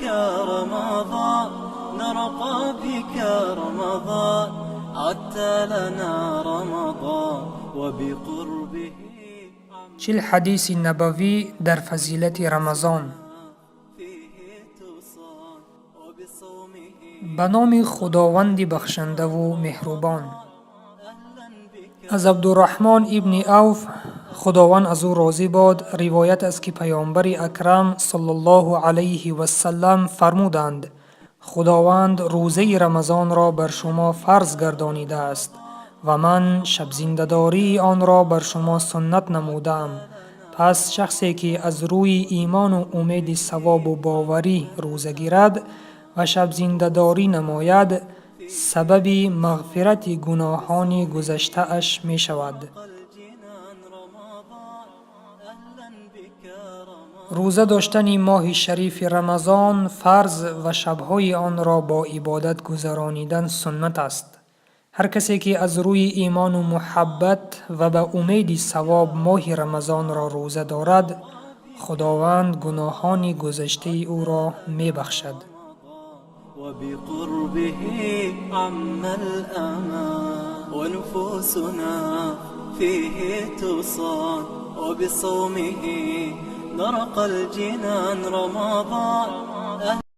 بك رمضان نرقى بك رمضان عدت لنا رمضان وبقربه. 40 حدیث نبوی در فضیلت رمضان. به نام خداوند بخشنده و مهربان. از عبدالرحمن ابن عوف خداوند از او راضی باد روایت است که پیامبر اکرم صلی الله علیه و سلم فرمودند خداوند روزه رمضان را بر شما فرض گردانیده است و من شب زنده‌داری آن را بر شما سنت نمودم. پس شخصی که از روی ایمان و امید ثواب و باوری روزه گیرد و شب زنده‌داری نماید سبب مغفرت گناهان گذشته اش می شود. روزه داشتن ماه شریف رمضان فرض و شبهای آن را با عبادت گذرانیدن سنت است. هر کسی که از روی ایمان و محبت و به امید ثواب ماه رمضان را روزه دارد خداوند گناهان گذشته او را می بخشد. وبقربه عم الأمان ونفوسنا فيه تصان وبصومه نرقى الجنان رمضان.